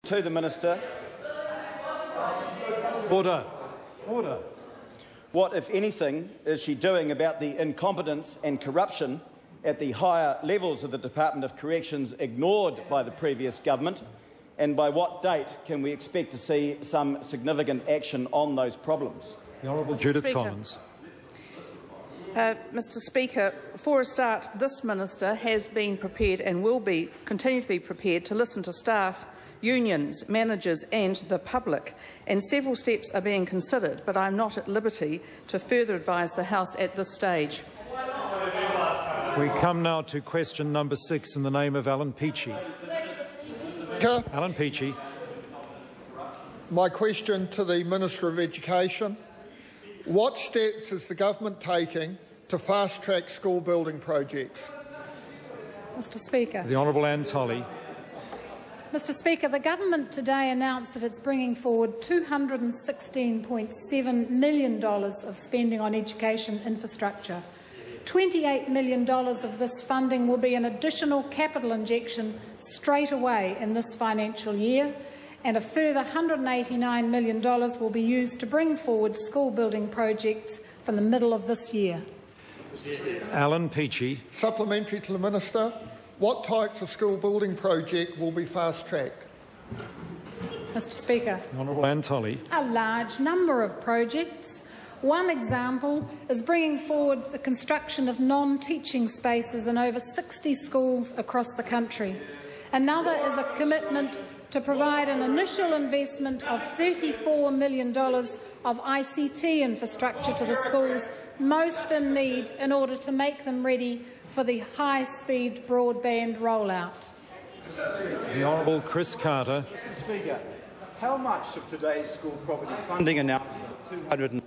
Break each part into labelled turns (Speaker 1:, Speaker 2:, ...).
Speaker 1: To the Minister.
Speaker 2: Order. Order.
Speaker 1: What, if anything, is she doing about the incompetence and corruption at the higher levels of the Department of Corrections ignored by the previous government? And by what date can we expect to see some significant action on those problems?
Speaker 2: The Honourable Judith Collins.
Speaker 3: Mr Speaker, for a start, this Minister has been prepared and will continue to be prepared to listen to staff, unions, managers and the public, and several steps are being considered, but I am not at liberty to further advise the House at this stage.
Speaker 2: We come now to question number 6 in the name of Alan Peachey. Alan Peachey.
Speaker 4: My question to the Minister of Education. What steps is the government taking to fast-track school building projects?
Speaker 5: Mr Speaker.
Speaker 2: The Honourable Anne Tolley.
Speaker 5: Mr Speaker, the government today announced that it's bringing forward $216.7 million of spending on education infrastructure. $28 million of this funding will be an additional capital injection straight away in this financial year, and a further $189 million will be used to bring forward school building projects from the middle of this year.
Speaker 2: Alan Peachey.
Speaker 4: Supplementary to the Minister. What types of school building project will be fast-tracked?
Speaker 5: Mr Speaker.
Speaker 2: Honourable Anne Tolley.
Speaker 5: A large number of projects. One example is bringing forward the construction of non-teaching spaces in over 60 schools across the country. Another is a commitment to provide an initial investment of $34 million of ICT infrastructure to the schools most in need in order to make them ready for the high-speed broadband rollout.
Speaker 2: The Honourable Chris Carter.
Speaker 1: Mr Speaker, how much of today's school property funding announcement of $216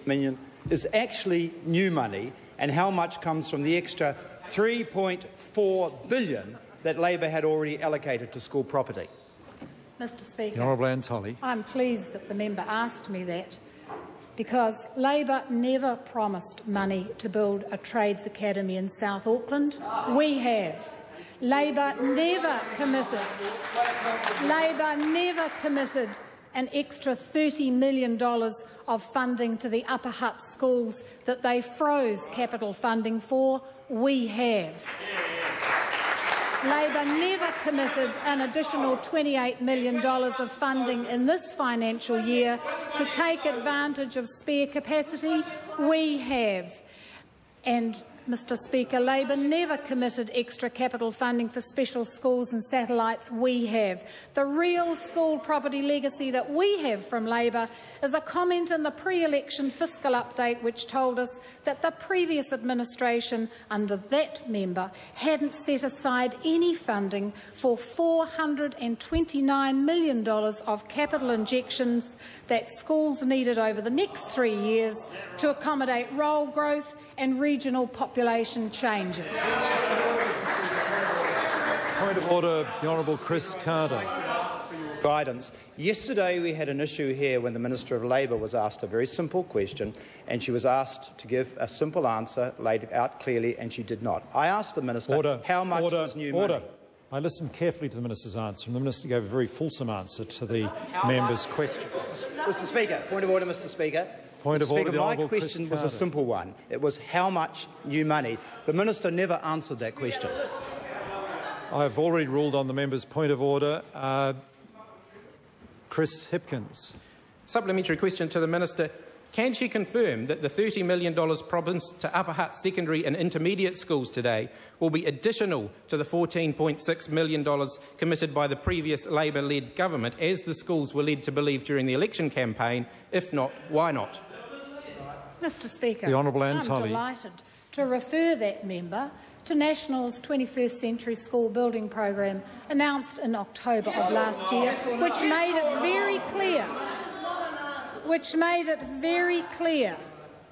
Speaker 1: million is actually new money, and how much comes from the extra $3.4 billion that Labor had already allocated to school property?
Speaker 5: Mr Speaker,
Speaker 2: The Honourable Anne Tolley.
Speaker 5: I'm pleased that the member asked me that, because Labor never promised money to build a trades academy in South Auckland. We have. Labor never committed an extra $30 million of funding to the Upper-Hutt schools that they froze capital funding for. We have. Labor never committed an additional $28 million of funding in this financial year to take advantage of spare capacity. We have. And, Mr Speaker, Labor never committed extra capital funding for special schools and satellites. We have. The real school property legacy that we have from Labor is a comment in the pre-election fiscal update which told us that the previous administration, under that member, hadn't set aside any funding for $429 million of capital injections that schools needed over the next 3 years to accommodate role growth and regional population changes.
Speaker 2: Point of order, the Honourable Chris Carter.
Speaker 6: Guidance. Yesterday we had an issue here when the Minister of Labour was asked a very simple question, and she was asked to give a simple answer, laid it out clearly, and she did not. I asked the Minister how much was new money.
Speaker 2: I listened carefully to the Minister's answer, and the Minister gave a very fulsome answer to the member's question.
Speaker 6: Mr Speaker, point of order, Mr Speaker.
Speaker 2: Point of order,
Speaker 6: my question was a simple one. It was how much new money. The Minister never answered that question.
Speaker 2: I have already ruled on the member's point of order. Chris Hipkins.
Speaker 7: Supplementary question to the Minister. Can she confirm that the $30 million promised to Upper-Hutt secondary and intermediate schools today will be additional to the $14.6 million committed by the previous Labor-led government, as the schools were led to believe during the election campaign? If not, why not?
Speaker 5: Mr Speaker,
Speaker 2: the Honourable Anne Tolley.
Speaker 5: I'm delighted to refer that member to National's 21st Century School Building Program, announced in October of last year, which made it very clear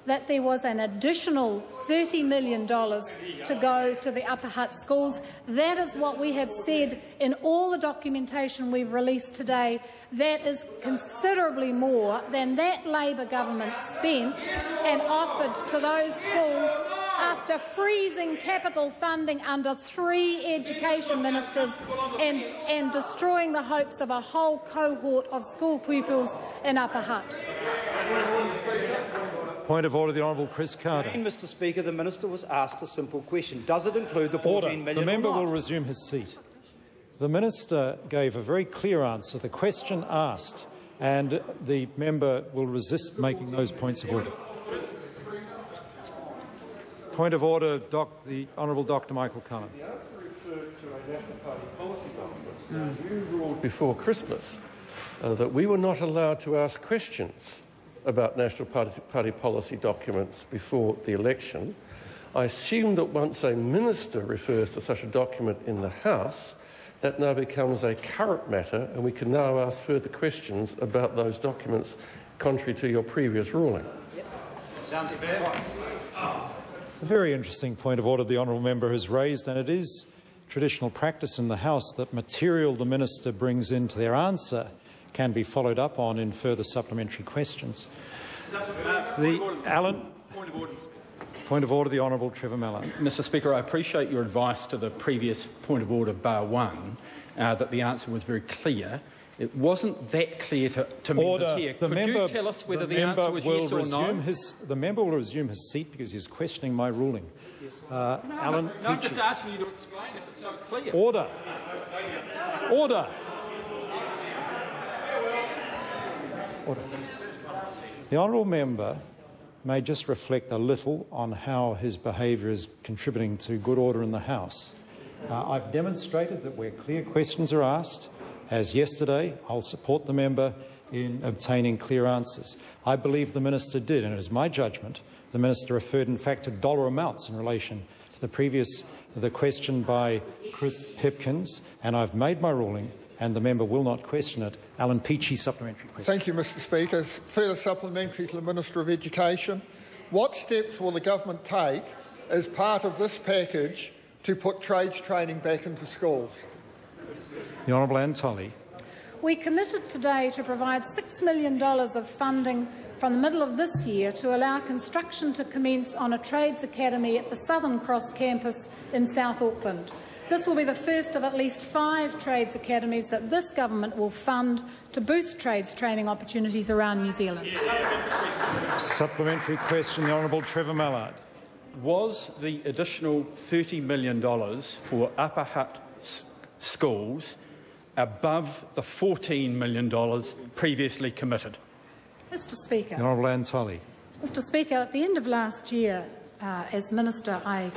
Speaker 5: that there was an additional $30 million to go to the Upper-Hutt schools. That is what we have said in all the documentation we've released today. That is considerably more than that Labor government spent and offered to those schools after freezing capital funding under 3 education ministers and destroying the hopes of a whole cohort of school pupils in Upper Hutt.
Speaker 2: Point of order, the Honourable Chris Carter.
Speaker 6: Mr. Speaker, the minister was asked a simple question. Does it include the 14 million
Speaker 2: The member
Speaker 6: or not?
Speaker 2: will resume his seat. The minister gave a very clear answer. The question asked, and the member will resist making those points of order. Point of order, the Honourable Dr. Michael Cullen.
Speaker 8: You ruled before Christmas that we were not allowed to ask questions about National Party policy documents before the election. I assume that once a minister refers to such a document in the House, that now becomes a current matter and we can now ask further questions about those documents contrary to your previous ruling.
Speaker 1: Sounds fair.
Speaker 2: It's a very interesting point of order the honourable member has raised, and it is traditional practice in the House that material the minister brings into their answer can be followed up on in further supplementary questions. Point of order, the Honourable Trevor Mallard.
Speaker 9: Mr. Speaker, I appreciate your advice to the previous point of order, bar one, that the answer was very clear. It wasn't that clear to members here. Could you tell us whether the answer was yes or no?
Speaker 2: The member will resume his seat because he's questioning my ruling. Alan,
Speaker 9: I'm just asking you to explain if it's so clear.
Speaker 2: Order. Order. Order. The honourable member may just reflect a little on how his behaviour is contributing to good order in the House. I've demonstrated that where clear questions are asked, as yesterday, I'll support the member in obtaining clear answers. I believe the minister did, and it is my judgment the minister referred in fact to dollar amounts in relation to the question by Chris Hipkins, and I've made my ruling and the member will not question it. Alan Peachy, supplementary question.
Speaker 4: Thank you, Mr. Speaker. Further supplementary to the Minister of Education. What steps will the government take as part of this package to put trades training back into schools?
Speaker 2: The Honourable Anne Tolley.
Speaker 5: We committed today to provide $6 million of funding from the middle of this year to allow construction to commence on a trades academy at the Southern Cross campus in South Auckland. This will be the first of at least 5 trades academies that this government will fund to boost trades training opportunities around New Zealand.
Speaker 2: Supplementary question, the Honourable Trevor Mallard.
Speaker 9: Was the additional $30 million for Upper Hutt schools above the $14 million previously committed?
Speaker 5: Mr. Speaker.
Speaker 2: The Honourable Anne Tolley.
Speaker 5: Mr. Speaker, at the end of last year, as Minister, I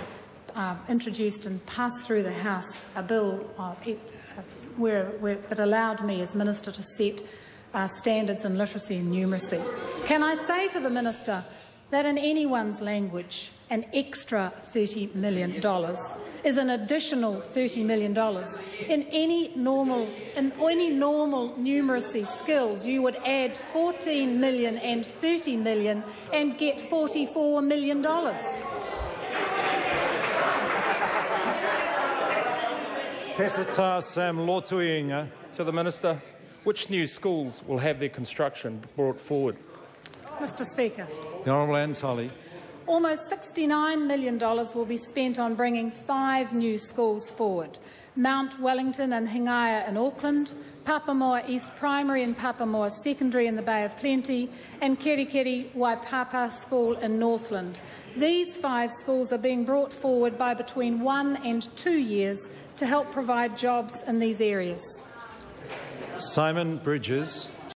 Speaker 5: introduced and passed through the House a bill that allowed me as Minister to set standards in literacy and numeracy. Can I say to the Minister that in anyone's language, an extra $30 million is an additional $30 million. In any normal numeracy skills, you would add 14 million and 30 million and get $44 million.
Speaker 2: Pesata Sam Lotuinga.
Speaker 10: To the Minister, which new schools will have their construction brought forward?
Speaker 5: Mr. Speaker.
Speaker 2: The Honourable Anne Tolley.
Speaker 5: Almost $69 million will be spent on bringing 5 new schools forward. Mount Wellington and Hingaya in Auckland, Papamoa East Primary and Papamoa Secondary in the Bay of Plenty, and Kerikeri Waipapa School in Northland. These 5 schools are being brought forward by between 1 and 2 years to help provide jobs in these areas.
Speaker 2: Simon Bridges.